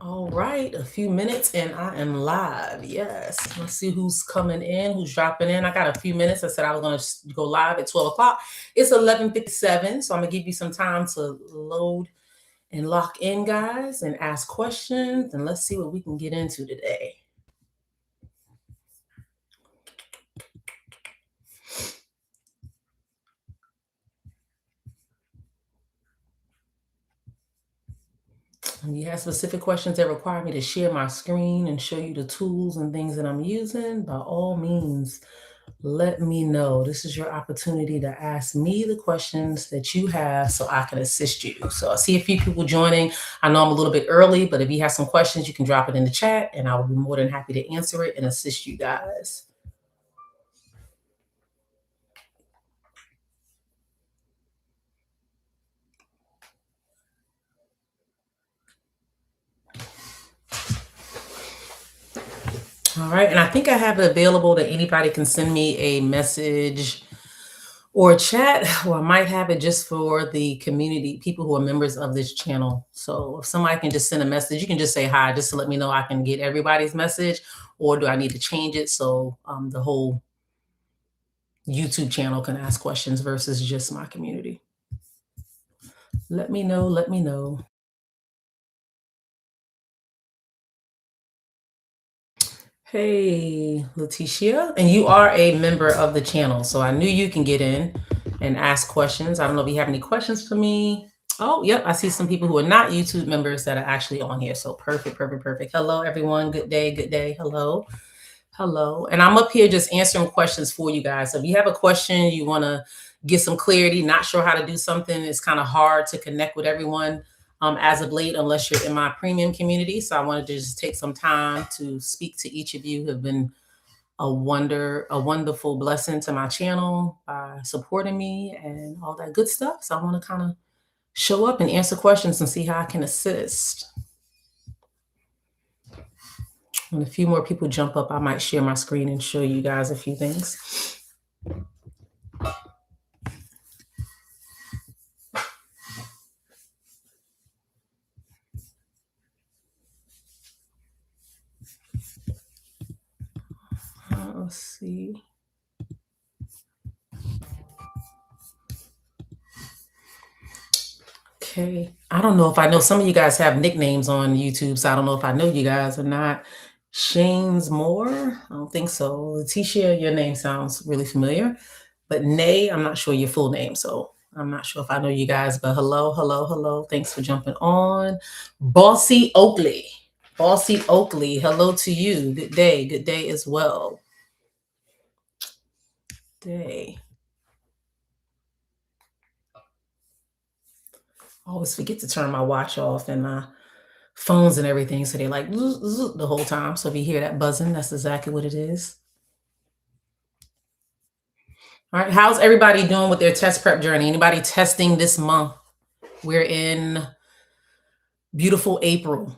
All right, a few minutes and I am live. Yes. Let's see who's coming in, who's dropping in. I got a few minutes. I said I was going to go live at 12 o'clock. It's 11:57, so I'm going to give you some time to load and lock in, guys, and ask questions. And let's see what we can get into today. If you have specific questions that require me to share my screen and show you the tools and things that I'm using, by all means, let me know. This is your opportunity to ask me the questions that you have so I can assist you. So I see a few people joining. I know I'm a little bit early, but if you have some questions, you can drop it in the chat and I will be more than happy to answer it and assist you guys. All right, and I think I have it available that anybody can send me a message or chat, or I might have it just for the community, people who are members of this channel. So if somebody can just send a message, you can just say hi, just to let me know I can get everybody's message, or do I need to change it so the whole YouTube channel can ask questions versus just my community? Let me know, let me know. Hey, Leticia, and you are a member of the channel, so I knew you can get in and ask questions. I don't know if you have any questions for me. Oh, yep, I see some people who are not YouTube members that are actually on here. So perfect, perfect, perfect. Hello, everyone. Good day, good day. Hello, hello. And I'm up here just answering questions for you guys. So if you have a question, you want to get some clarity, not sure how to do something, it's kind of hard to connect with everyone as of late, unless you're in my premium community. So I wanted to just take some time to speak to each of you who have been a wonderful blessing to my channel by supporting me and all that good stuff. So I want to kind of show up and answer questions and see how I can assist. When a few more people jump up, I might share my screen and show you guys a few things. Let's see. Okay. I don't know if I know, some of you guys have nicknames on YouTube, so I don't know if I know you guys or not. Shane's Moore? I don't think so. Leticia, your name sounds really familiar. But Nay, I'm not sure your full name, so I'm not sure if I know you guys, but hello, hello, hello. Thanks for jumping on. Bossy Oakley. Bossy Oakley, hello to you. Good day as well. Day. I always forget to turn my watch off and my phones and everything, so they like the whole time. So if you hear that buzzing, that's exactly what it is. All right, how's everybody doing with their test prep journey? Anybody testing this month? We're in beautiful April.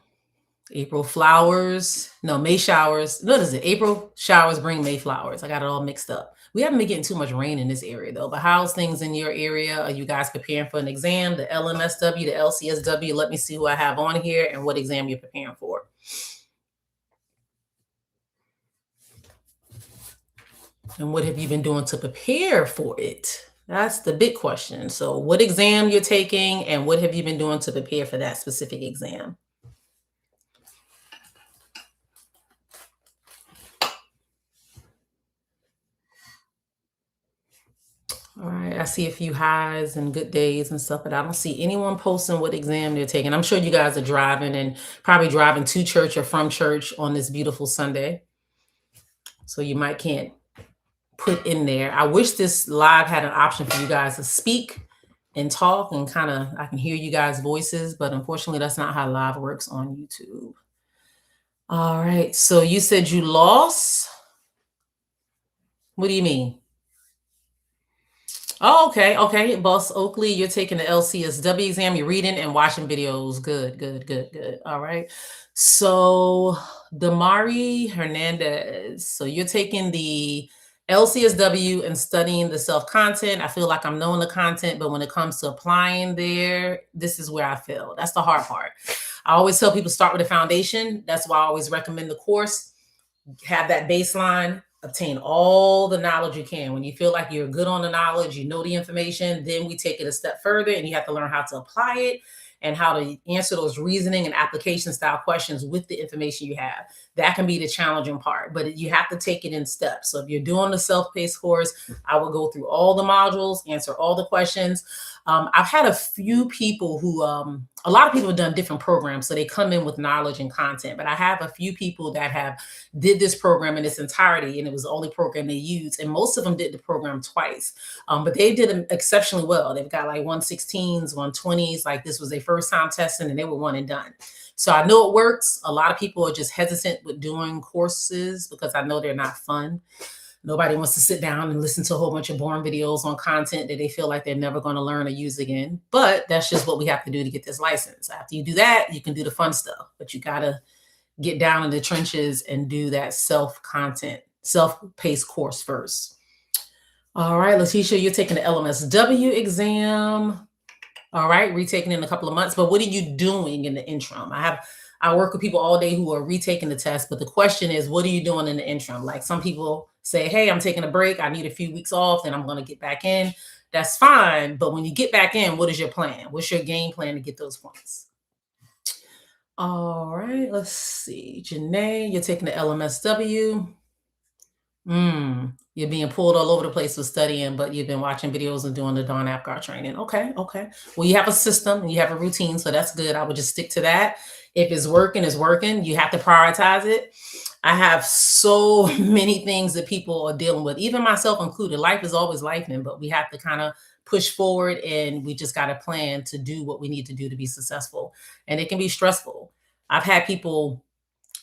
April flowers, no, May showers. What is it? April showers bring May flowers. I got it all mixed up. We haven't been getting too much rain in this area though, but how's things in your area? Are you guys preparing for an exam? The LMSW, the LCSW? Let me see who I have on here and what exam you're preparing for. And what have you been doing to prepare for it? That's the big question. So what exam you're taking and what have you been doing to prepare for that specific exam? All right, I see a few highs and good days and stuff, but I don't see anyone posting what exam they're taking. I'm sure you guys are driving and probably driving to church or from church on this beautiful Sunday. So you might can't put in there. I wish this live had an option for you guys to speak and talk and kind of, I can hear you guys' voices, but unfortunately that's not how live works on YouTube. All right, so you said you lost? What do you mean? Oh, okay. Boss Oakley, you're taking the LCSW exam. You're reading and watching videos. Good. All right. So, Damari Hernandez. So, you're taking the LCSW and studying the self-content. I feel like I'm knowing the content, but when it comes to applying there, this is where I fail. That's the hard part. I always tell people start with a foundation. That's why I always recommend the course. Have that baseline, obtain all the knowledge you can. When you feel like you're good on the knowledge, you know the information, then we take it a step further and you have to learn how to apply it and how to answer those reasoning and application style questions with the information you have. That can be the challenging part, but you have to take it in steps. So if you're doing the self-paced course, I will go through all the modules, answer all the questions. I've had a few people who, a lot of people have done different programs, so they come in with knowledge and content. But I have a few people that have did this program in its entirety, and it was the only program they used. And most of them did the program twice, but they did them exceptionally well. They've got like 116s, 120s. Like this was their first time testing, and they were one and done. So I know it works. A lot of people are just hesitant with doing courses because I know they're not fun. Nobody wants to sit down and listen to a whole bunch of boring videos on content that they feel like they're never going to learn or use again. But that's just what we have to do to get this license. After you do that, you can do the fun stuff, but you got to get down in the trenches and do that self-paced course first. All right, Letitia, you're taking the LMSW exam. All right, retaking in a couple of months. But what are you doing in the interim? I work with people all day who are retaking the test, but the question is, what are you doing in the interim? Like some people say, hey, I'm taking a break. I need a few weeks off, then I'm going to get back in. That's fine. But when you get back in, what is your plan? What's your game plan to get those points? All right, let's see. Janae, you're taking the LMSW. You're being pulled all over the place with studying, but you've been watching videos and doing the Dawn AppGuard training. Okay. Well, you have a system and you have a routine, so that's good. I would just stick to that. If it's working, it's working. You have to prioritize it. I have so many things that people are dealing with, even myself included. Life is always lifing, but we have to kind of push forward and we just got to plan to do what we need to do to be successful. And it can be stressful. I've had people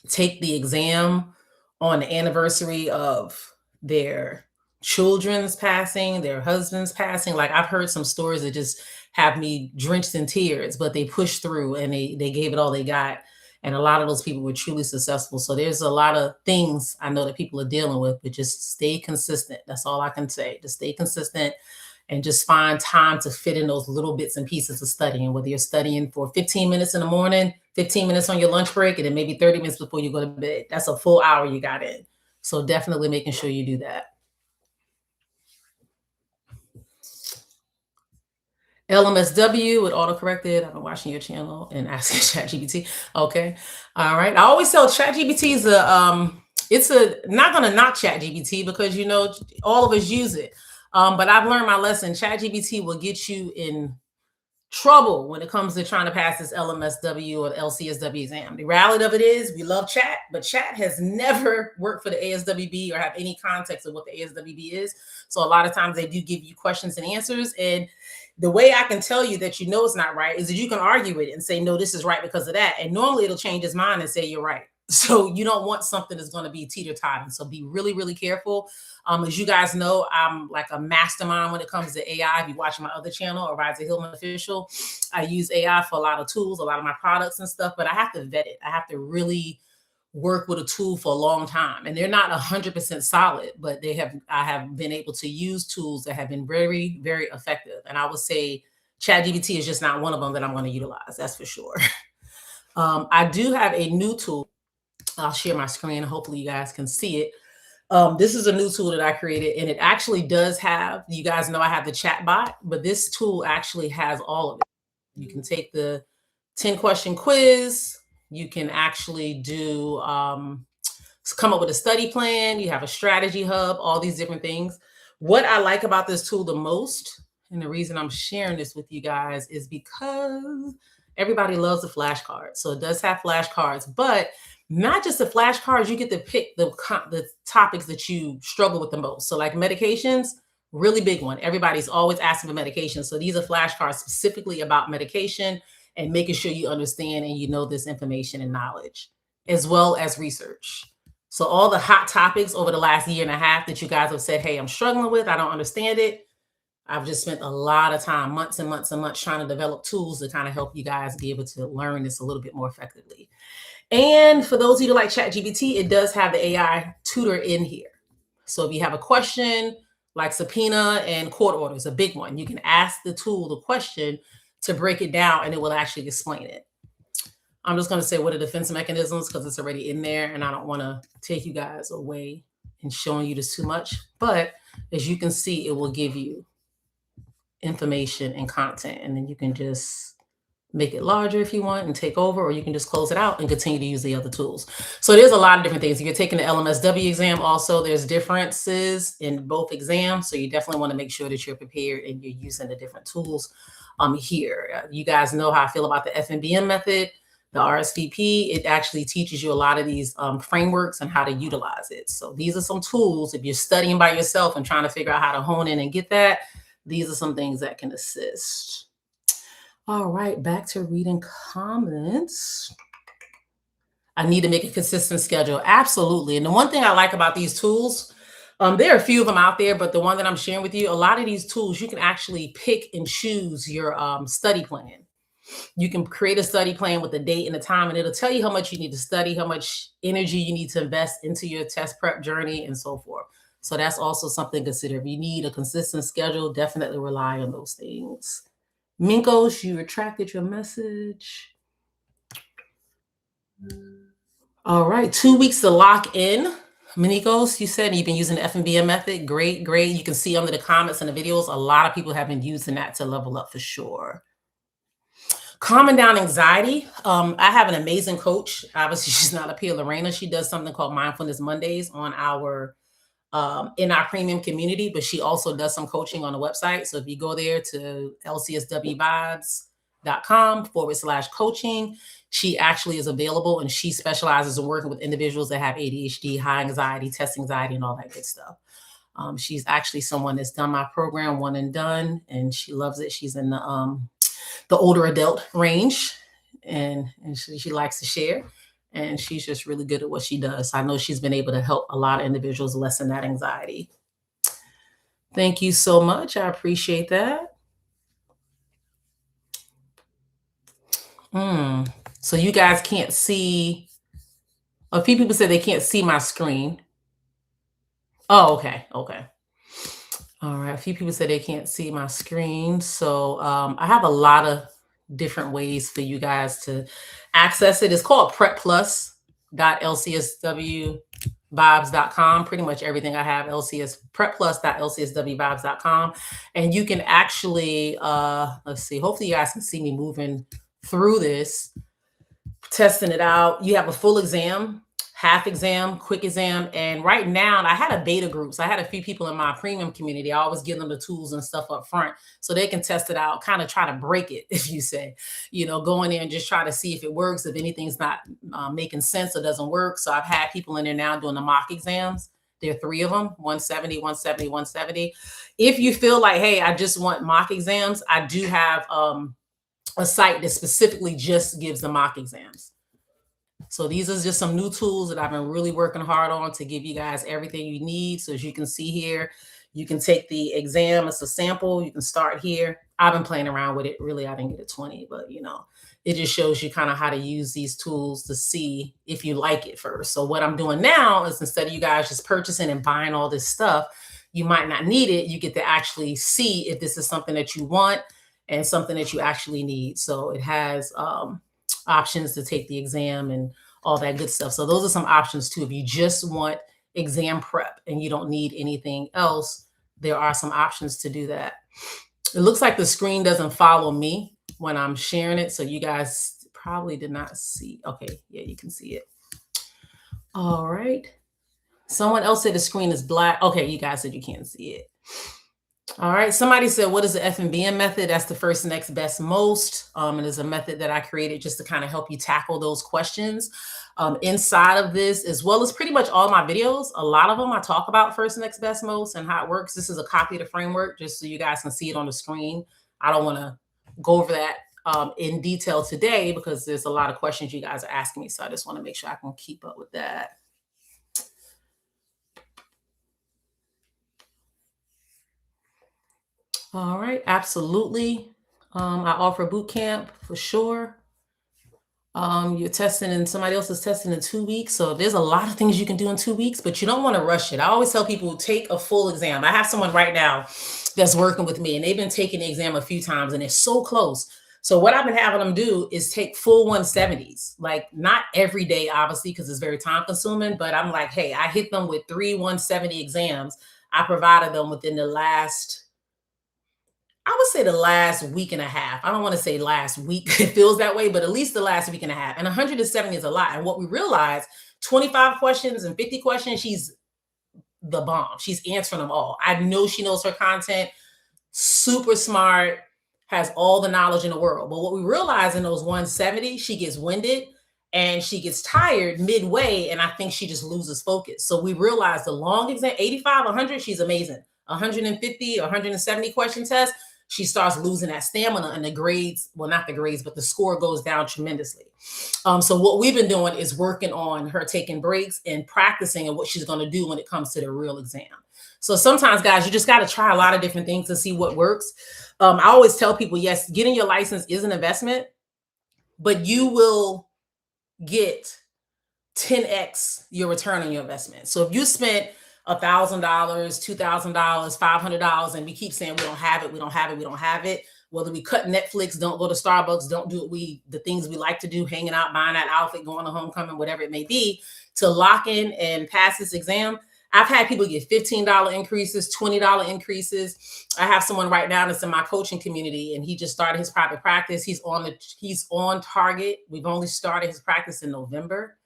take the exam on the anniversary of their children's passing, their husband's passing. Like I've heard some stories that just have me drenched in tears, but they pushed through and they gave it all they got. And a lot of those people were truly successful. So there's a lot of things I know that people are dealing with, but just stay consistent. That's all I can say. Just stay consistent and just find time to fit in those little bits and pieces of studying, whether you're studying for 15 minutes in the morning, 15 minutes on your lunch break, and then maybe 30 minutes before you go to bed. That's a full hour you got in. So definitely making sure you do that. LMSW with autocorrected. I've been watching your channel and asking ChatGPT. Okay. All right. I always tell ChatGPT is not going to knock ChatGPT because, you know, all of us use it. But I've learned my lesson. ChatGPT will get you in trouble when it comes to trying to pass this LMSW or LCSW exam. The reality of it is we love chat, but chat has never worked for the ASWB or have any context of what the ASWB is. So a lot of times they do give you questions and answers. And the way I can tell you that you know it's not right is that you can argue it and say, no, this is right because of that. And normally it'll change his mind and say, you're right. So you don't want something that's going to be teeter-totting. So be really, really careful. As you guys know, I'm like a mastermind when it comes to AI. If you watch my other channel, Ariza Hillman Official, I use AI for a lot of tools, a lot of my products and stuff, but I have to vet it. I have to really work with a tool for a long time. And they're not 100% solid, but I have been able to use tools that have been very, very effective. And I would say ChatGPT is just not one of them that I'm going to utilize. That's for sure. I do have a new tool. I'll share my screen. Hopefully you guys can see it. This is a new tool that I created, and it actually does have, you guys know I have the chat bot, but this tool actually has all of it. You can take the 10-question quiz. You can actually do, come up with a study plan. You have a strategy hub, all these different things. What I like about this tool the most, and the reason I'm sharing this with you guys is because everybody loves the flashcards. So it does have flashcards, but not just the flashcards, you get to pick the topics that you struggle with the most. So like medications, really big one. Everybody's always asking for medication. So these are flashcards specifically about medication and making sure you understand and you know this information and knowledge, as well as research. So all the hot topics over the last year and a half that you guys have said, hey, I'm struggling with, I don't understand it. I've just spent a lot of time, months and months and months, trying to develop tools to kind of help you guys be able to learn this a little bit more effectively. And for those of you who like ChatGPT, it does have the AI tutor in here. So if you have a question like subpoena and court orders, a big one, you can ask the tool the question to break it down and it will actually explain it. I'm just going to say what are defense mechanisms because it's already in there and I don't want to take you guys away and showing you this too much. But as you can see, it will give you information and content, and then you can just make it larger if you want and take over, or you can just close it out and continue to use the other tools. So there's a lot of different things. If you're taking the LMSW exam also, there's differences in both exams. So you definitely want to make sure that you're prepared and you're using the different tools here. You guys know how I feel about the FNBM method, the RSVP. It actually teaches you a lot of these frameworks and how to utilize it. So these are some tools. If you're studying by yourself and trying to figure out how to hone in and get that, these are some things that can assist. All right, back to reading comments. I need to make a consistent schedule. Absolutely. And the one thing I like about these tools, there are a few of them out there, but the one that I'm sharing with you, a lot of these tools, you can actually pick and choose your study plan. You can create a study plan with the date and the time, and it'll tell you how much you need to study, how much energy you need to invest into your test prep journey, and so forth. So that's also something to consider. If you need a consistent schedule, definitely rely on those things. Minkos, you retracted your message. All right, 2 weeks to lock in. Minikos, you said you've been using the FNBM method. Great, great. You can see under the comments and the videos, a lot of people have been using that to level up for sure. Calming down anxiety. I have an amazing coach. Obviously, she's not up here, Lorena. She does something called Mindfulness Mondays on our in our premium community, but she also does some coaching on the website. So if you go there to LCSWvibes.com/coaching, she actually is available, and she specializes in working with individuals that have ADHD, high anxiety, test anxiety, and all that good stuff. She's actually someone that's done my program, one and done, and she loves it. She's in the older adult range, and she likes to share. And she's just really good at what she does. I know she's been able to help a lot of individuals lessen that anxiety. Thank you so much. I appreciate that. So you guys can't see. A few people said they can't see my screen. Oh, okay. Okay. All right. A few people said they can't see my screen. So I have a lot of different ways for you guys to access it. It's called prepplus.lcswvibes.com. Pretty much everything I have, prepplus.lcswvibes.com. And you can actually, let's see, hopefully you guys can see me moving through this, testing it out. You have a full exam, half exam, quick exam. And right now, I had a beta group. So I had a few people in my premium community. I always give them the tools and stuff up front so they can test it out, kind of try to break it, if you say, go in there and just try to see if it works, if anything's not making sense or doesn't work. So I've had people in there now doing the mock exams. There are 3 of them, 170, 170, 170. If you feel like, hey, I just want mock exams, I do have a site that specifically just gives the mock exams. So these are just some new tools that I've been really working hard on to give you guys everything you need. So as you can see here, you can take the exam. It's a sample. You can start here. I've been playing around with it. Really, I didn't get a 20, but it just shows you kind of how to use these tools to see if you like it first. So what I'm doing now is, instead of you guys just purchasing and buying all this stuff, you might not need it. You get to actually see if this is something that you want and something that you actually need. So it has options to take the exam and all that good stuff. So those are some options too. If you just want exam prep and you don't need anything else, there are some options to do that. It looks like the screen doesn't follow me when I'm sharing it. So you guys probably did not see. Okay, yeah, you can see it. All right. Someone else said the screen is black. Okay, you guys said you can't see it. All right. Somebody said, what is the FNBM method? That's the first, next, best, most. It is a method that I created just to kind of help you tackle those questions. Inside of this, as well as pretty much all my videos, a lot of them I talk about first, next, best, most and how it works. This is a copy of the framework just so you guys can see it on the screen. I don't want to go over that in detail today because there's a lot of questions you guys are asking me. So I just want to make sure I can keep up with that. All right, absolutely. I offer boot camp for sure. You're testing and somebody else is testing in 2 weeks. So there's a lot of things you can do in 2 weeks, but you don't want to rush it. I always tell people, take a full exam. I have someone right now that's working with me and they've been taking the exam a few times and it's so close. So what I've been having them do is take full 170s, like not every day, obviously, because it's very time consuming, but I'm like, hey, I hit them with 3 170 exams. I provided them within the last, I would say the last week and a half. I don't want to say last week, it feels that way, but at least the last week and a half. And 170 is a lot. And what we realized, 25 questions and 50 questions, she's the bomb. She's answering them all. I know she knows her content, super smart, has all the knowledge in the world. But what we realize in those 170, she gets winded and she gets tired midway. And I think she just loses focus. So we realized the long exam, 85, 100, she's amazing. 150, 170 question test, she starts losing that stamina and the grades, well, not the grades, but the score goes down tremendously. So what we've been doing is working on her taking breaks and practicing and what she's going to do when it comes to the real exam. So sometimes, guys, you just got to try a lot of different things to see what works. I always tell people, yes, getting your license is an investment, but you will get 10x your return on your investment. So if you spent $1,000, $2,000, $500, and we keep saying we don't have it, we don't have it, we don't have it. Whether we cut Netflix, don't go to Starbucks, don't do the things we like to do, hanging out, buying that outfit, going to homecoming, whatever it may be, to lock in and pass this exam. I've had people get $15 increases, $20 increases. I have someone right now that's in my coaching community, and he just started his private practice. He's on target. We've only started his practice in November.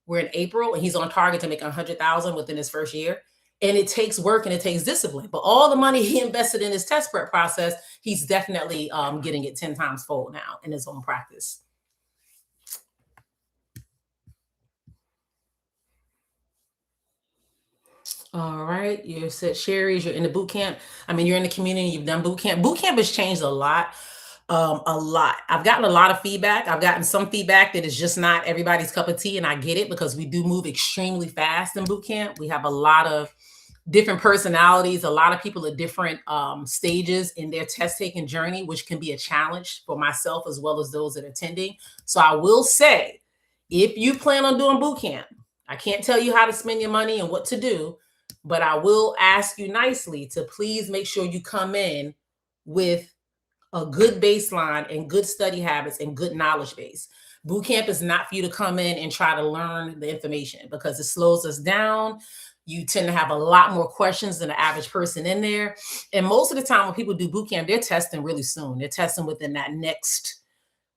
We're in April, and he's on target to make $100,000 within his first year. And it takes work and it takes discipline. But all the money he invested in his test prep process, he's definitely getting it 10 times fold now in his own practice. All right. You said Sherry's, you're in the boot camp. I mean, you're in the community, you've done boot camp. Boot camp has changed a lot. A lot. I've gotten a lot of feedback. I've gotten some feedback that is just not everybody's cup of tea, and I get it because we do move extremely fast in boot camp. We have a lot of different personalities, a lot of people at different stages in their test taking journey, which can be a challenge for myself as well as those that are attending. So I will say, if you plan on doing boot camp, I can't tell you how to spend your money and what to do, but I will ask you nicely to please make sure you come in with a good baseline and good study habits and good knowledge base. Boot camp is not for you to come in and try to learn the information because it slows us down. You tend to have a lot more questions than the average person in there. And most of the time when people do boot camp, they're testing really soon. They're testing within that next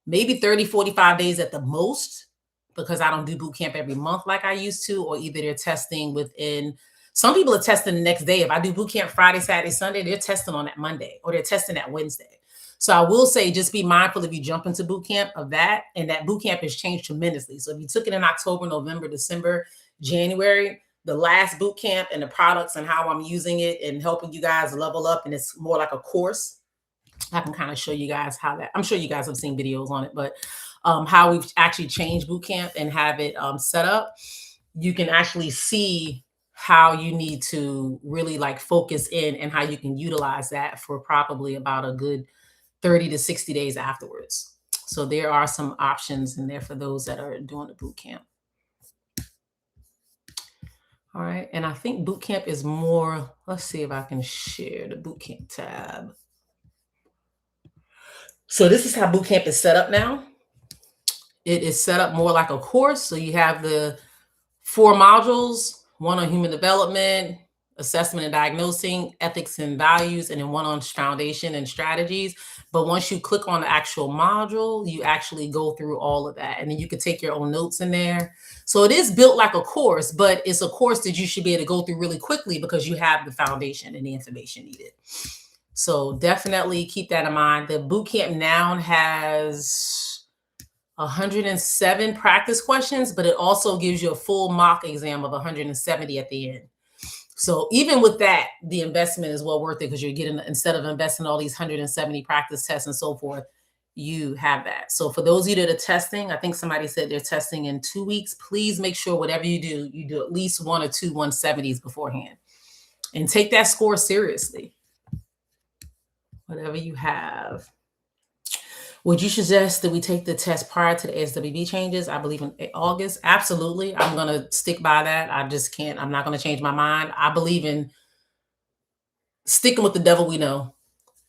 maybe 30, 45 days at the most, because I don't do boot camp every month like I used to, or either they're testing within, some people are testing the next day. If I do boot camp Friday, Saturday, Sunday, they're testing on that Monday or they're testing that Wednesday. So I will say, just be mindful if you jump into boot camp of that, and that boot camp has changed tremendously. So if you took it in October, November, December, January, the last boot camp and the products and how I'm using it and helping you guys level up, and it's more like a course. I can kind of show you guys how that, I'm sure you guys have seen videos on it, but how we've actually changed boot camp and have it set up. You can actually see how you need to really like focus in and how you can utilize that for probably about a good 30 to 60 days afterwards. So there are some options in there for those that are doing the boot camp. All right. And I think boot camp is more, let's see if I can share the boot camp tab. So this is how boot camp is set up now. It is set up more like a course. So you have the 4 modules, one on human development, assessment and diagnosing, ethics and values, and then one on foundation and strategies. But once you click on the actual module, you actually go through all of that. And then you can take your own notes in there. So it is built like a course, but it's a course that you should be able to go through really quickly because you have the foundation and the information needed. So definitely keep that in mind. The bootcamp now has 107 practice questions, but it also gives you a full mock exam of 170 at the end. So even with that, the investment is well worth it because you're getting, instead of investing all these 170 practice tests and so forth, you have that. So for those of you that are testing, I think somebody said they're testing in 2 weeks. Please make sure whatever you do at least 1 or 2 170s beforehand and take that score seriously. Whatever you have. Would you suggest that we take the test prior to the LCSWv changes? I believe in August. Absolutely. I'm going to stick by that. I just can't. I'm not going to change my mind. I believe in sticking with the devil we know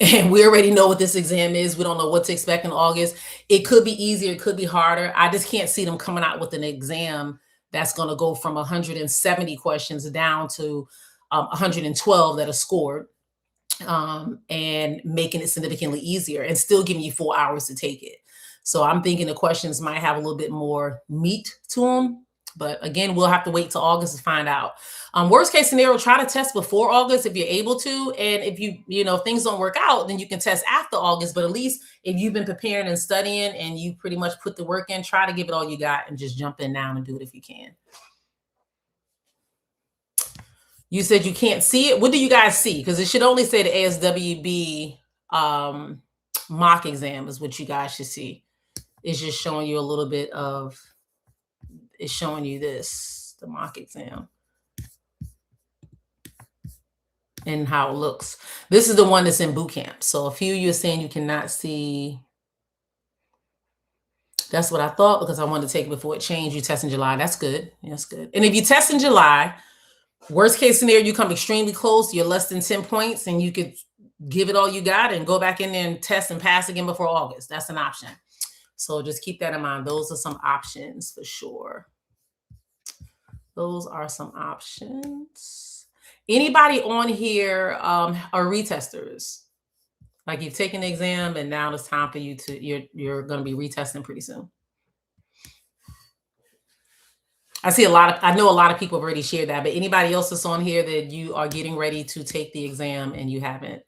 And we already know what this exam is. We don't know what to expect in August. It could be easier, it could be harder. I just can't see them coming out with an exam that's going to go from 170 questions down to 112 that are scored, and making it significantly easier and still giving you 4 hours to take it. So I'm thinking the questions might have a little bit more meat to them. But again, we'll have to wait till August to find out. Worst case scenario, try to test before August if you're able to. And if if things don't work out, then you can test after August. But at least if you've been preparing and studying and you pretty much put the work in, try to give it all you got and just jump in now and do it if you can. You said you can't see it. What do you guys see? Because it should only say the ASWB mock exam is what you guys should see. It's just showing you a little bit of, it's showing you this, the mock exam, and how it looks. This is the one that's in boot camp. So a few of you are saying you cannot see. That's what I thought, because I wanted to take it before it changed. You test in July. That's good. That's good. And if you test in July, worst case scenario, you come extremely close, you're less than 10 points, and you could give it all you got and go back in there and test and pass again before August. That's an option. So just keep that in mind. Those are some options for sure. Those are some options. Anybody on here are retesters? Like you've taken the exam and now it's time for you to, you're going to be retesting pretty soon. I know a lot of people have already shared that, but anybody else that's on here that you are getting ready to take the exam and you haven't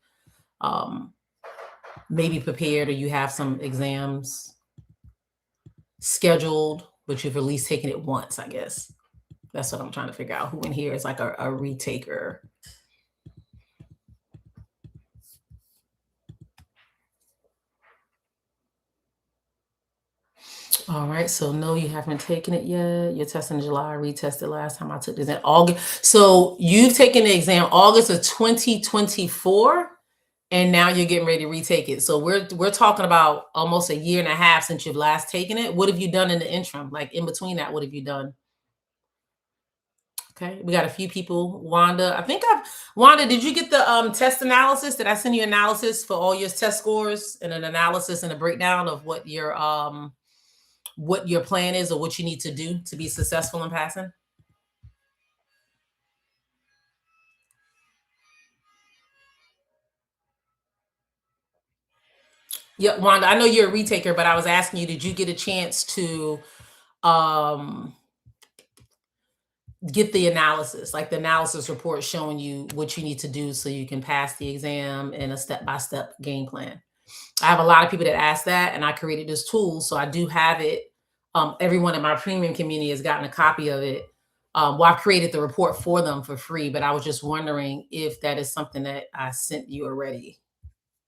maybe prepared, or you have some exams scheduled, but you've at least taken it once, I guess. That's what I'm trying to figure out. Who in here is like a retaker? All right, so no, you haven't taken it yet. You're testing in July, retested last time I took this in August. So you've taken the exam August of 2024, and now you're getting ready to retake it. So we're talking about almost a year and a half since you've last taken it. What have you done in the interim? Like in between that, what have you done? Okay, we got a few people. Wanda, Wanda, did you get the test analysis? Did I send you analysis for all your test scores and an analysis and a breakdown of what your plan is or what you need to do to be successful in passing? Yeah, Wanda, I know you're a retaker, but I was asking you, did you get a chance to get the analysis, like the analysis report showing you what you need to do so you can pass the exam in a step-by-step game plan? I have a lot of people that ask that, and I created this tool, so I do have it. Everyone in my premium community has gotten a copy of it. Well, I've created the report for them for free, but I was just wondering if that is something that I sent you already,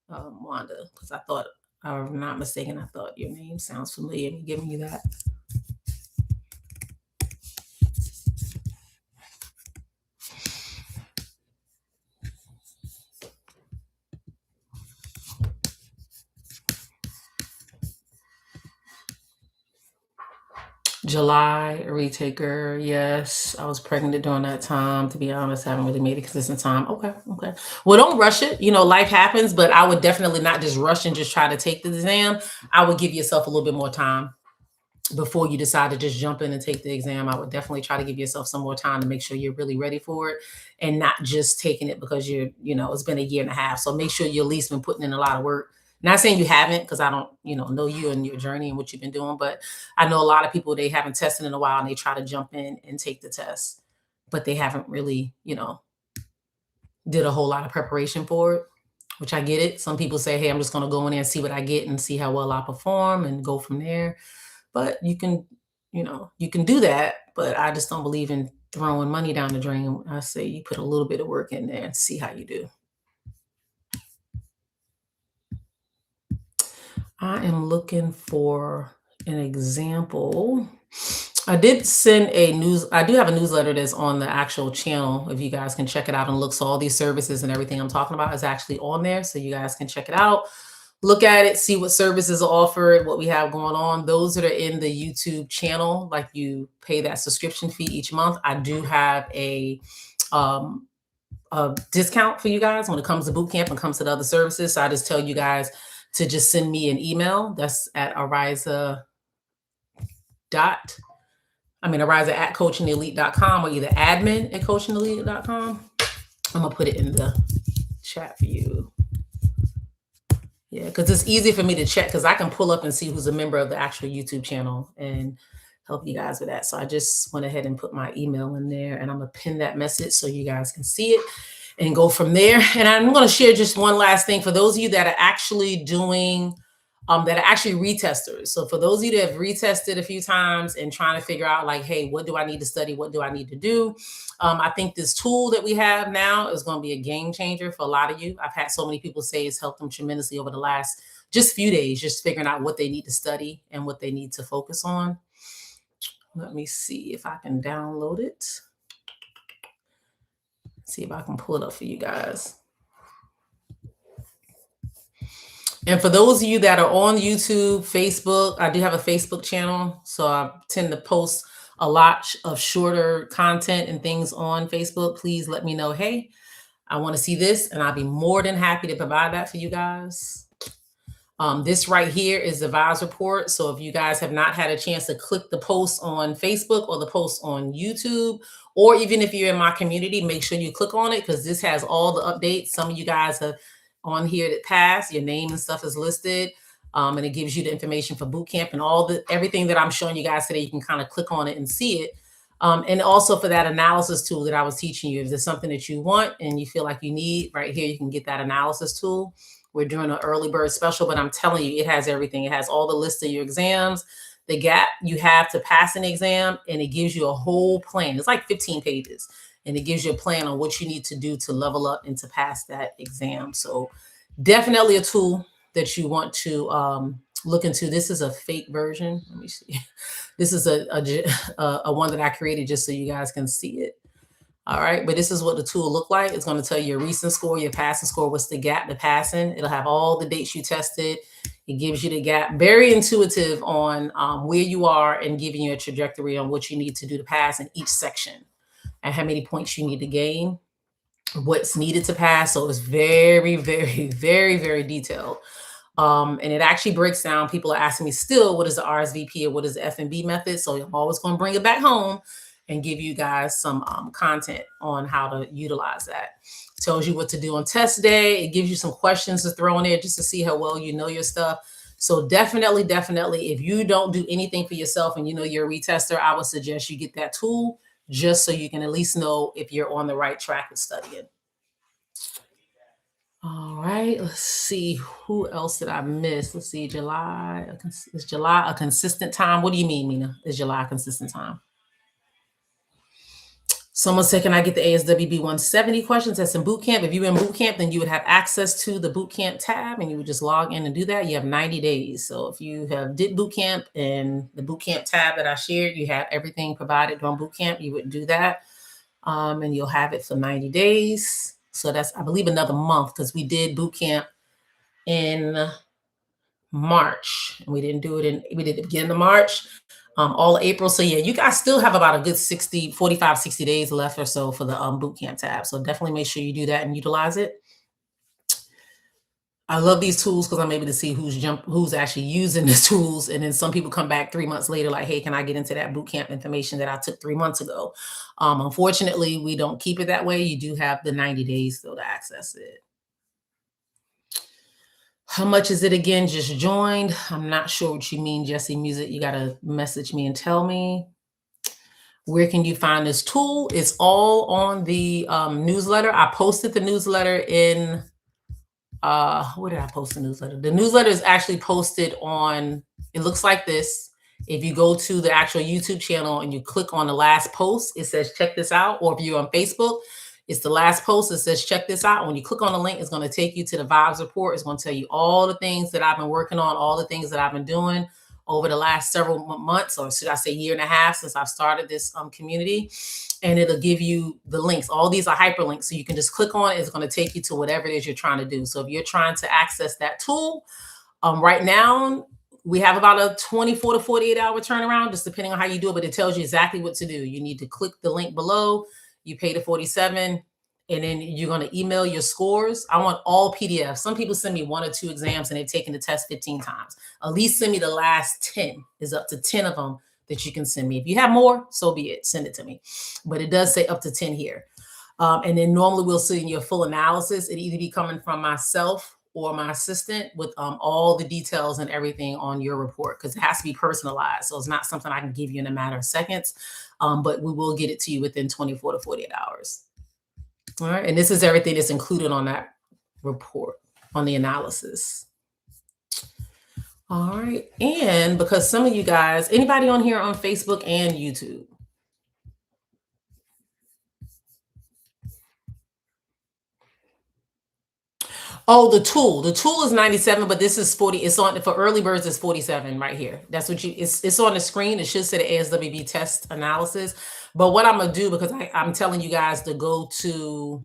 Wanda, because I thought, if I'm not mistaken, I thought your name sounds familiar. Me giving you that. July retaker. Yes, I was pregnant during that time. To be honest, I haven't really made a consistent time. Okay. Well, don't rush it. Life happens, but I would definitely not just rush and just try to take the exam. I would give yourself a little bit more time before you decide to just jump in and take the exam. I would definitely try to give yourself some more time to make sure you're really ready for it and not just taking it because it's been a year and a half. So make sure you at least been putting in a lot of work. Not saying you haven't, because I don't, know you and your journey and what you've been doing, but I know a lot of people, they haven't tested in a while and they try to jump in and take the test, but they haven't really, did a whole lot of preparation for it, which I get it. Some people say, hey, I'm just going to go in there and see what I get and see how well I perform and go from there. But you can do that, but I just don't believe in throwing money down the drain. I say you put a little bit of work in there and see how you do. I am looking for an example. I did send I do have a newsletter that's on the actual channel. If you guys can check it out and look, so all these services and everything I'm talking about is actually on there. So you guys can check it out, look at it, see what services are offered, what we have going on. Those that are in the YouTube channel, like you pay that subscription fee each month. I do have a a discount for you guys when it comes to boot camp and comes to the other services. So I just tell you guys to just send me an email. That's at Ariza at coachingelite.com or either admin at coachingelite.com. I'm gonna put it in the chat for you. Yeah, because it's easy for me to check because I can pull up and see who's a member of the actual YouTube channel and help you guys with that. So I just went ahead and put my email in there, and I'm gonna pin that message so you guys can see it and go from there. And I'm gonna share just one last thing for those of you that are actually doing that are actually retesters. So for those of you that have retested a few times and trying to figure out like, hey, what do I need to study? What do I need to do? I think this tool that we have now is going to be a game changer for a lot of you. I've had so many people say it's helped them tremendously over the last just few days, just figuring out what they need to study and what they need to focus on. Let me see if I can download it. See if I can pull it up for you guys. And for those of you that are on YouTube, Facebook, I do have a Facebook channel. So I tend to post a lot of shorter content and things on Facebook. Please let me know, hey, I want to see this, and I'll be more than happy to provide that for you guys. This right here is the Vibes Report. So if you guys have not had a chance to click the post on Facebook or the post on YouTube, or even if you're in my community, make sure you click on it because this has all the updates. Some of you guys have on here that passed, your name and stuff is listed. And it gives you the information for boot camp and everything that I'm showing you guys today. You can kind of click on it and see it. And also for that analysis tool that I was teaching you, if there's something that you want and you feel like you need right here, you can get that analysis tool. We're doing an early bird special, but I'm telling you, it has everything. It has all the list of your exams, the gap you have to pass an exam, and it gives you a whole plan. It's like 15 pages. And it gives you a plan on what you need to do to level up and to pass that exam. So definitely a tool that you want to look into. This is a fake version. Let me see. This is a one that I created just so you guys can see it. All right, but this is what the tool look like. It's going to tell you your recent score, your passing score, what's the gap to passing. It'll have all the dates you tested. It gives you the gap. Very intuitive on where you are and giving you a trajectory on what you need to do to pass in each section and how many points you need to gain, what's needed to pass. So it's very, very, very, very detailed. And it actually breaks down. People are asking me still, what is the RSVP or what is the F&B method? So I'm always going to bring it back home and give you guys some content on how to utilize that. It tells you what to do on test day. It gives you some questions to throw in there just to see how well you know your stuff. So definitely, if you don't do anything for yourself and you know you're a retester, I would suggest you get that tool just so you can at least know if you're on the right track with studying. All right, let's see. Who else did I miss? Let's see, July. Is July a consistent time? What do you mean, Mina? Is July a consistent time? Someone said, can I get the ASWB 170 questions? That's in boot camp. If you're in boot camp, then you would have access to the boot camp tab and you would just log in and do that. You have 90 days. So if you have did boot camp and the boot camp tab that I shared, you have everything provided during boot camp, you would do that. And you'll have it for 90 days. So that's, I believe, another month because we did boot camp in March. And we did the beginning of March. All April. So yeah, you guys still have about a good 45, 60 days left or so for the boot camp tab. So definitely make sure you do that and utilize it. I love these tools because I'm able to see who's actually using the tools. And then some people come back 3 months later, like, hey, can I get into that boot camp information that I took 3 months ago? Unfortunately, we don't keep it that way. You do have the 90 days though to access it. How much is it again? Just joined. I'm not sure what you mean, Jesse Music. You got to message me and tell me. Where can you find this tool? It's all on the newsletter. I posted the newsletter in, where did I post the newsletter? The newsletter is actually posted on, it looks like this. If you go to the actual YouTube channel and you click on the last post, it says, check this out. Or if you're on Facebook, it's the last post that says, check this out. When you click on the link, it's going to take you to the Vibes Report. It's going to tell you all the things that I've been working on, all the things that I've been doing over the last several months, or should I say year and a half since I've started this community. And it'll give you the links. All these are hyperlinks. So you can just click on it. It's going to take you to whatever it is you're trying to do. So if you're trying to access that tool, right now, we have about a 24 to 48 hour turnaround, just depending on how you do it, but it tells you exactly what to do. You need to click the link below. You pay the $47. and then you're going to email your scores. I want all PDFs. Some people send me 1 or 2 exams and they've taken the test 15 times. At least send me the last 10. There's up to 10 of them that you can send me. If you have more, so be it. Send it to me. But it does say up to 10 here. And then normally we'll send you a full analysis. It'll either be coming from myself or my assistant with all the details and everything on your report, because it has to be personalized. So it's not something I can give you in a matter of seconds, but we will get it to you within 24 to 48 hours. All right. And this is everything that's included on that report, on the analysis. All right. And because some of you guys, anybody on here on Facebook and YouTube? Oh, the tool is 97, but this is 40. It's on for early birds. It's 47 right here. That's what it's on the screen. It should say the ASWB test analysis. But what I'm going to do, because I'm telling you guys to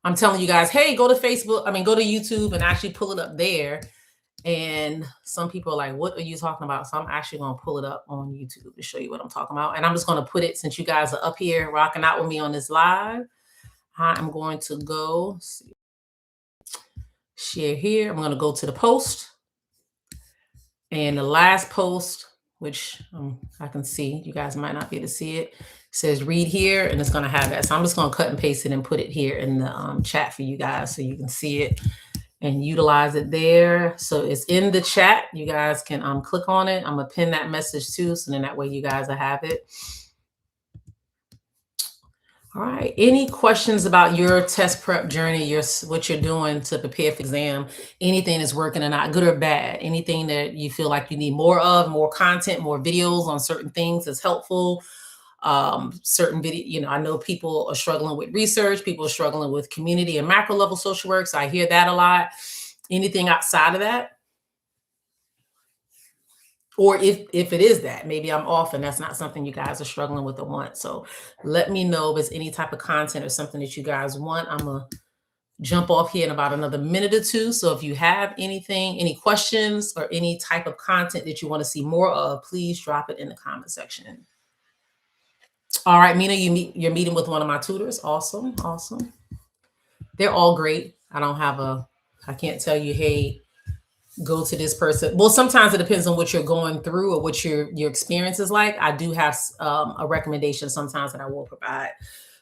I'm telling you guys, hey, go to Facebook. Go to YouTube and actually pull it up there. And some people are like, what are you talking about? So I'm actually going to pull it up on YouTube to show you what I'm talking about. And I'm just going to put it, since you guys are up here rocking out with me on this live, I'm going to go share here. I'm going to go to the post. And the last post, which I can see, you guys might not be able to see it, says read here, and it's going to have that. So I'm just going to cut and paste it and put it here in the chat for you guys so you can see it and utilize it there. So it's in the chat. You guys can click on it. I'm going to pin that message too, so then that way you guys will have it. All right. Any questions about your test prep journey, what you're doing to prepare for exam, anything that's working or not, good or bad, anything that you feel like you need more of, more content, more videos on certain things that's helpful, certain video, I know people are struggling with research, people are struggling with community and macro level social work. So I hear that a lot. Anything outside of that? Or if it is that, maybe I'm off and that's not something you guys are struggling with or want. So let me know if there's any type of content or something that you guys want. I'm going to jump off here in about another minute or two. So if you have anything, any questions or any type of content that you want to see more of, please drop it in the comment section. All right, Mina, you're meeting with one of my tutors. Awesome. Awesome. They're all great. I can't tell you, hey, go to this person. Well, sometimes it depends on what you're going through or what your experience is like. I do have a recommendation sometimes that I will provide.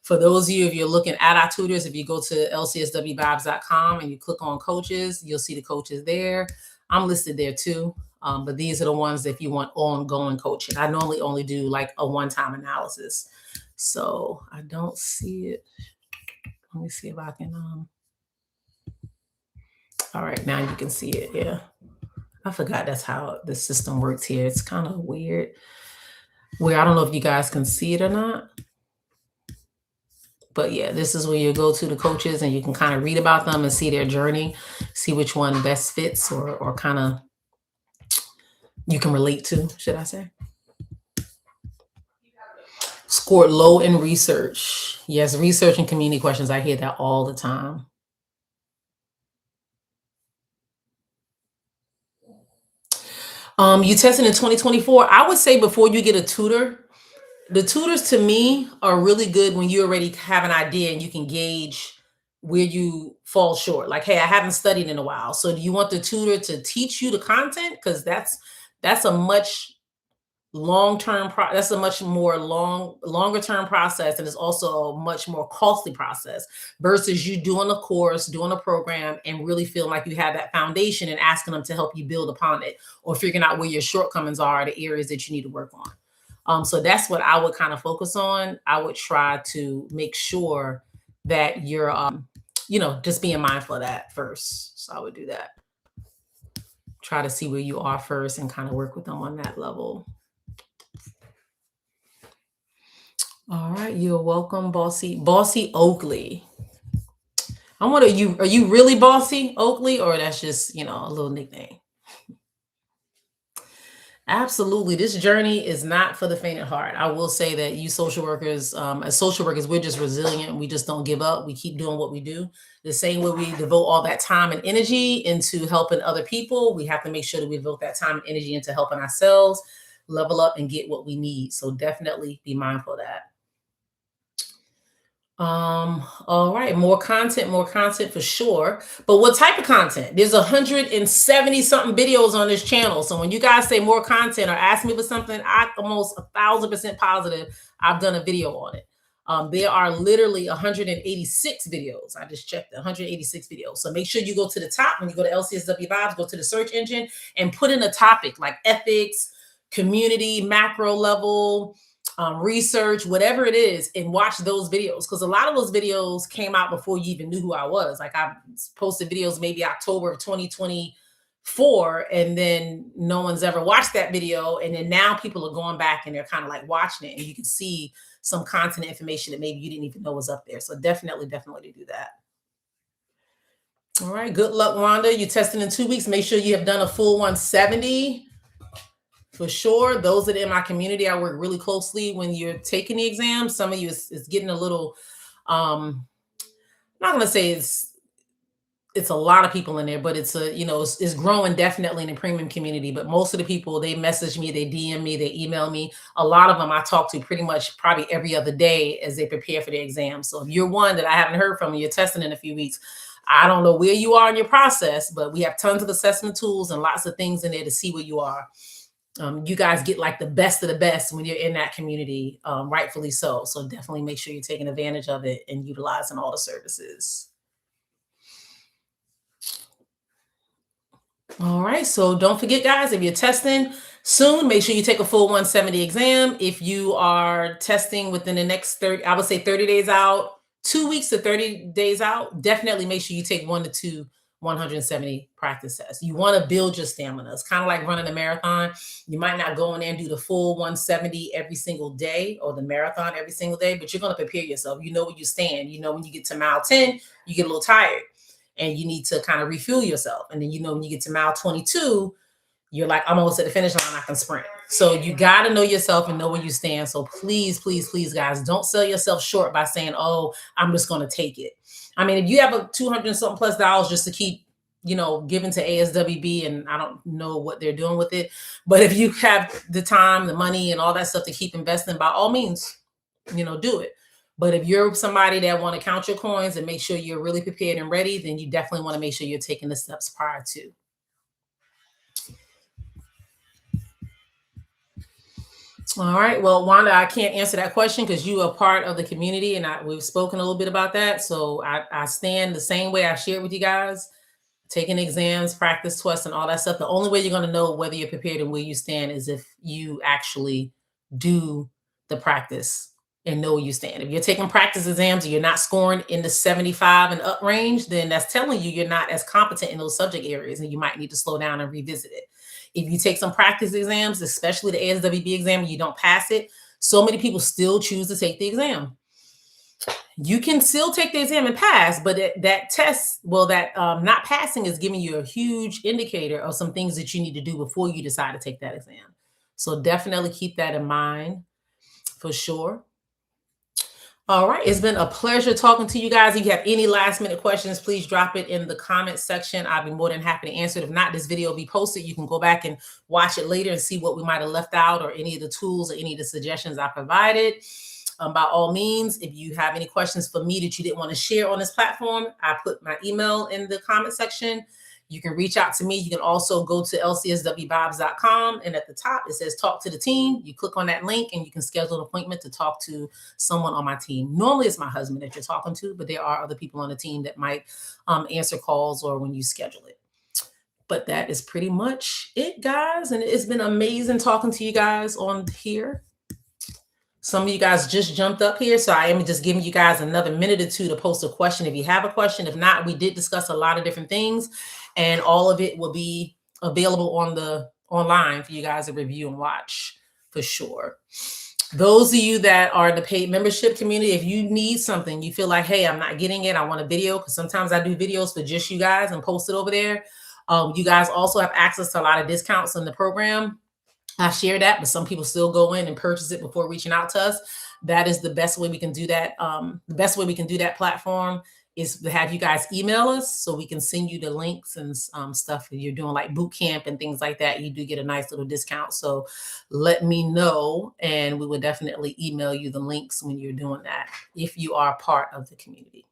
For those of you, if you're looking at our tutors, if you go to LCSWvibes.com and you click on coaches, you'll see the coaches there. I'm listed there too. But these are the ones that if you want ongoing coaching. I normally only do like a one-time analysis. So I don't see it. Let me see if I can. All right, now you can see it. Yeah. I forgot that's how the system works here. It's kind of weird. I don't know if you guys can see it or not. But yeah, this is where you go to the coaches and you can kind of read about them and see their journey, see which one best fits or kind of you can relate to, should I say. Scored low in research. Yes, research and community questions. I hear that all the time. You tested in 2024. I would say before you get a tutor, the tutors to me are really good when you already have an idea and you can gauge where you fall short. Like, hey, I haven't studied in a while. So do you want the tutor to teach you the content? Because that's a much long-term that's a much more longer term process, and it's also a much more costly process versus you doing a course, doing a program, and really feeling like you have that foundation and asking them to help you build upon it or figuring out where your shortcomings are, the areas that you need to work on. So that's what I would kind of focus on. I would try to make sure that you're just being mindful of that first. So I would do that. Try to see where you are first and kind of work with them on that level. All right, you're welcome, Bossy Oakley. I wonder, are you really Bossy Oakley, or that's just a little nickname? Absolutely, this journey is not for the faint of heart. I will say that you social workers, as social workers, we're just resilient. We just don't give up. We keep doing what we do. The same way we devote all that time and energy into helping other people, we have to make sure that we devote that time and energy into helping ourselves level up and get what we need. So definitely be mindful of that. All right, more content for sure. But what type of content? There's 170 something videos on this channel. So when you guys say more content or ask me for something, I almost 1,000% positive I've done a video on it. There are literally 186 videos. I just checked 186 videos. So make sure you go to the top when you go to LCSW Vibes, go to the search engine and put in a topic like ethics, community, macro level, research, whatever it is, and watch those videos. Because a lot of those videos came out before you even knew who I was. Like I posted videos maybe October of 2024, and then no one's ever watched that video. And then now people are going back and they're kind of like watching it, and you can see some content information that maybe you didn't even know was up there. So definitely do that. All right. Good luck, Wanda. You're testing in 2 weeks. Make sure you have done a full 170. For sure. Those that are in my community, I work really closely when you're taking the exam. Some of you is getting a little, I'm not going to say it's a lot of people in there, but it's it's growing definitely in the premium community. But most of the people, they message me, they DM me, they email me. A lot of them I talk to pretty much probably every other day as they prepare for the exam. So if you're one that I haven't heard from and you're testing in a few weeks, I don't know where you are in your process, but we have tons of assessment tools and lots of things in there to see where you are. You guys get like the best of the best when you're in that community, rightfully so. So definitely make sure you're taking advantage of it and utilizing all the services. All right. So don't forget, guys, if you're testing soon, make sure you take a full 170 exam. If you are testing within the next 30, I would say 30 days out, 2 weeks to 30 days out, definitely make sure you take 1 to 2 170 practice tests. You want to build your stamina. It's kind of like running a marathon. You might not go in there and do the full 170 every single day or the marathon every single day, but you're going to prepare yourself. You know where you stand. You know when you get to mile 10, you get a little tired and you need to kind of refuel yourself. And then you know when you get to mile 22, you're like, I'm almost at the finish line, I can sprint. So you got to know yourself and know where you stand. So please, guys, don't sell yourself short by saying, oh, I'm just going to take it. I mean, if you have a $200 something plus just to keep, giving to ASWB, and I don't know what they're doing with it, but if you have the time, the money and all that stuff to keep investing, by all means, do it. But if you're somebody that want to count your coins and make sure you're really prepared and ready, then you definitely want to make sure you're taking the steps prior to. All right. Well, Wanda, I can't answer that question because you are part of the community and we've spoken a little bit about that. So I stand the same way I shared with you guys, taking exams, practice tests, and all that stuff. The only way you're going to know whether you're prepared and where you stand is if you actually do the practice and know where you stand. If you're taking practice exams and you're not scoring in the 75 and up range, then that's telling you you're not as competent in those subject areas and you might need to slow down and revisit it. If you take some practice exams, especially the ASWB exam, and you don't pass it, so many people still choose to take the exam. You can still take the exam and pass, but that test, not passing is giving you a huge indicator of some things that you need to do before you decide to take that exam. So definitely keep that in mind for sure. All right. It's been a pleasure talking to you guys. If you have any last minute questions, please drop it in the comment section. I'll be more than happy to answer it. If not, this video will be posted. You can go back and watch it later and see what we might have left out or any of the tools or any of the suggestions I provided. By all means, if you have any questions for me that you didn't want to share on this platform, I put my email in the comment section. You can reach out to me. You can also go to LCSWvibes.com. And at the top, it says talk to the team. You click on that link and you can schedule an appointment to talk to someone on my team. Normally it's my husband that you're talking to, but there are other people on the team that might answer calls or when you schedule it. But that is pretty much it, guys. And it's been amazing talking to you guys on here. Some of you guys just jumped up here, so I am just giving you guys another minute or two to post a question if you have a question. If not, we did discuss a lot of different things, and all of it will be available online for you guys to review and watch for sure. Those of you that are in the paid membership community, if you need something, you feel like, hey, I'm not getting it, I want a video, because sometimes I do videos for just you guys and post it over there. You guys also have access to a lot of discounts in the program. I share that, but some people still go in and purchase it before reaching out to us. That is the best way we can do that. The best way we can do that platform is to have you guys email us so we can send you the links and stuff. If you're doing like boot camp and things like that, you do get a nice little discount. So let me know, and we will definitely email you the links when you're doing that if you are part of the community.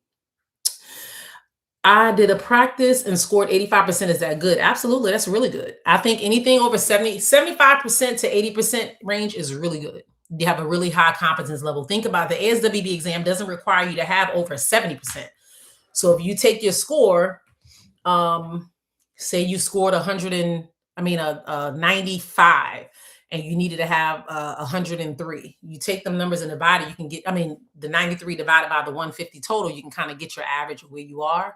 I did a practice and scored 85%. Is that good? Absolutely. That's really good. I think anything over 75% to 80% range is really good. You have a really high competence level. Think about the ASWB exam doesn't require you to have over 70%. So if you take your score, say you scored 95, and you needed to have 103. You take them numbers and divide it, you can get, the 93 divided by the 150 total, you can kind of get your average of where you are.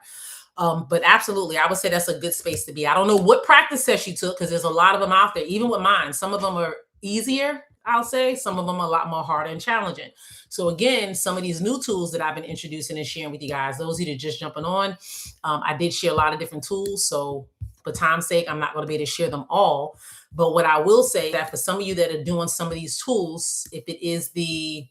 But absolutely, I would say that's a good space to be. I don't know what practice test you took because there's a lot of them out there, even with mine. Some of them are easier, I'll say. Some of them are a lot more harder and challenging. So again, some of these new tools that I've been introducing and sharing with you guys, those of you that are just jumping on, I did share a lot of different tools. So for time's sake, I'm not going to be able to share them all. But what I will say that for some of you that are doing some of these tools, if it is the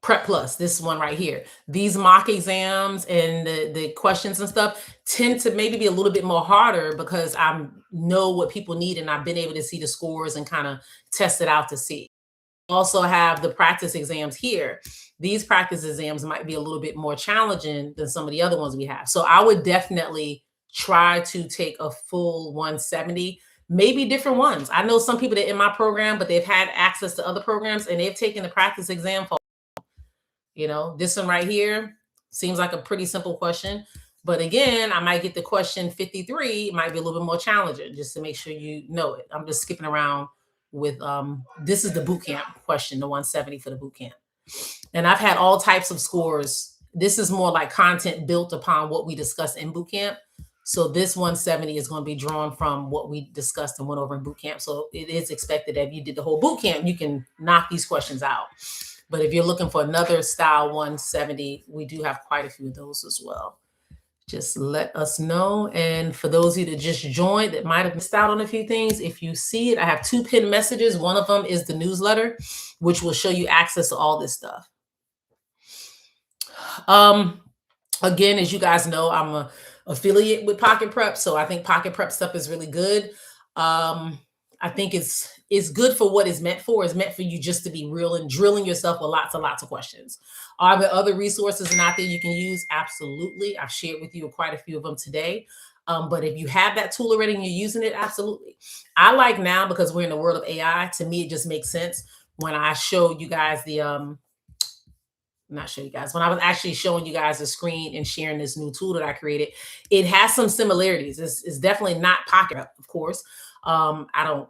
Prep Plus, this one right here, these mock exams and the questions and stuff tend to maybe be a little bit more harder because I know what people need and I've been able to see the scores and kind of test it out to see. Also have the practice exams here. These practice exams might be a little bit more challenging than some of the other ones we have. So I would definitely try to take a full 170, maybe different ones. I know some people that are in my program, but they've had access to other programs and they've taken the practice exam for, this one right here seems like a pretty simple question. But again, I might get the question 53, it might be a little bit more challenging just to make sure you know it. I'm just skipping around with this is the boot camp question, the 170 for the boot camp. And I've had all types of scores. This is more like content built upon what we discussed in boot camp. So this 170 is going to be drawn from what we discussed and went over in boot camp. So it is expected that if you did the whole boot camp, you can knock these questions out. But if you're looking for another style 170, we do have quite a few of those as well. Just let us know. And for those of you that just joined that might have missed out on a few things, if you see it, I have 2 pinned messages. One of them is the newsletter, which will show you access to all this stuff. Again, as you guys know, I'm an affiliate with Pocket Prep, so I think Pocket Prep stuff is really good. I think it's good for what it's meant for. It's meant for you just to be real and drilling yourself with lots and lots of questions. Are there other resources out there you can use? Absolutely. I've shared with you quite a few of them today. But if you have that tool already and you're using it, absolutely. I like now, because we're in the world of AI, to me, it just makes sense when I show you guys when I was actually showing you guys the screen and sharing this new tool that I created. It has some similarities. It's definitely not Pocket Prep, of course. I don't,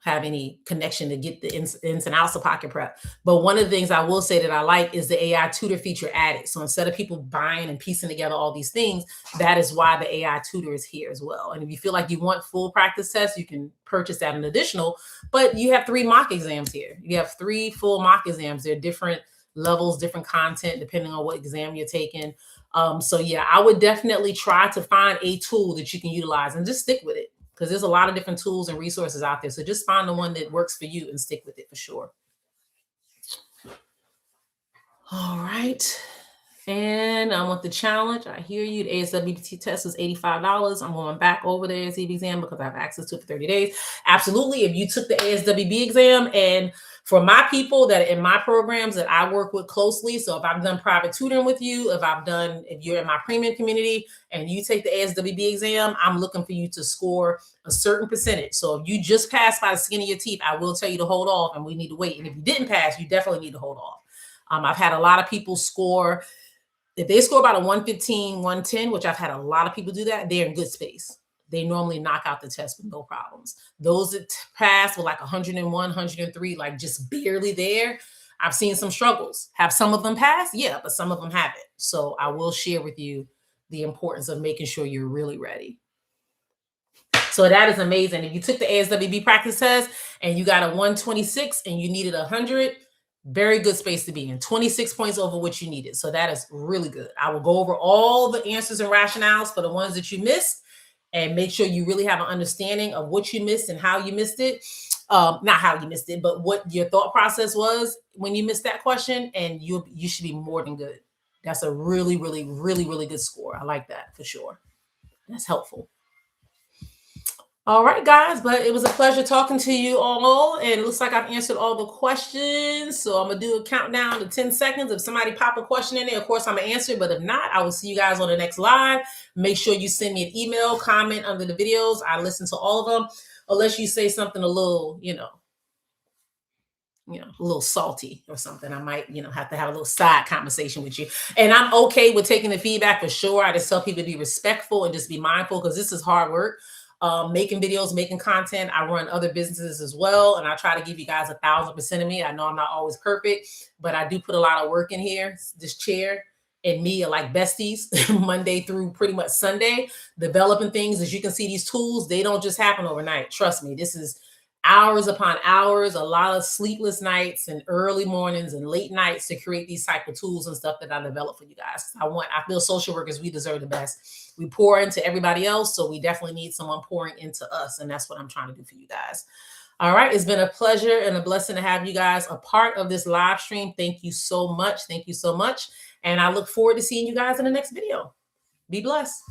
have any connection to get the ins and outs of Pocket Prep. But one of the things I will say that I like is the AI tutor feature added. So instead of people buying and piecing together all these things, that is why the AI tutor is here as well. And if you feel like you want full practice tests, you can purchase that an additional, but you have 3 mock exams here. You have 3 full mock exams. They're different levels, different content, depending on what exam you're taking. So yeah, I would definitely try to find a tool that you can utilize and just stick with it, because there's a lot of different tools and resources out there. So just find the one that works for you and stick with it for sure. All right. And I want the challenge. I hear you. The ASWBT test is $85. I'm going back over the ASWB exam because I have access to it for 30 days. Absolutely. If you took the ASWB exam, and for my people that are in my programs that I work with closely, so if I've done private tutoring with you, if you're in my premium community and you take the ASWB exam, I'm looking for you to score a certain percentage. So if you just passed by the skin of your teeth, I will tell you to hold off and we need to wait. And if you didn't pass, you definitely need to hold off. I've had a lot of people score. If they score about a 115, 110, which I've had a lot of people do that, they're in good space. They normally knock out the test with no problems. Those that pass with like 101, 103, like just barely there, I've seen some struggles. Have some of them pass? Yeah, but some of them haven't. So I will share with you the importance of making sure you're really ready. So that is amazing. If you took the ASWB practice test and you got a 126 and you needed 100, very good space to be in. 26 points over what you needed. So that is really good. I will go over all the answers and rationales for the ones that you missed and make sure you really have an understanding of what you missed and how you missed it. Not how you missed it, but what your thought process was when you missed that question, and you should be more than good. That's a really, really, really, really good score. I like that for sure. That's helpful. All right, guys, but it was a pleasure talking to you all. And it looks like I've answered all the questions. So I'm going to do a countdown to 10 seconds. If somebody pop a question in there, of course, I'm going to answer. But if not, I will see you guys on the next live. Make sure you send me an email, comment under the videos. I listen to all of them, unless you say something a little, a little salty or something. I might, have to have a little side conversation with you. And I'm okay with taking the feedback for sure. I just tell people to be respectful and just be mindful, because this is hard work. Making videos, making content. I run other businesses as well, and I try to give you guys 1,000% of me. I know I'm not always perfect, but I do put a lot of work in here. This chair and me are like besties Monday through pretty much Sunday, developing things. As you can see, these tools, they don't just happen overnight. Trust me, this is hours upon hours, a lot of sleepless nights and early mornings and late nights to create these type of tools and stuff that I develop for you guys. I feel social workers, we deserve the best. We pour into everybody else, so we definitely need someone pouring into us, and that's what I'm trying to do for you guys. All right, it's been a pleasure and a blessing to have you guys a part of this live stream. Thank you so much. Thank you so much. And I look forward to seeing you guys in the next video. Be blessed.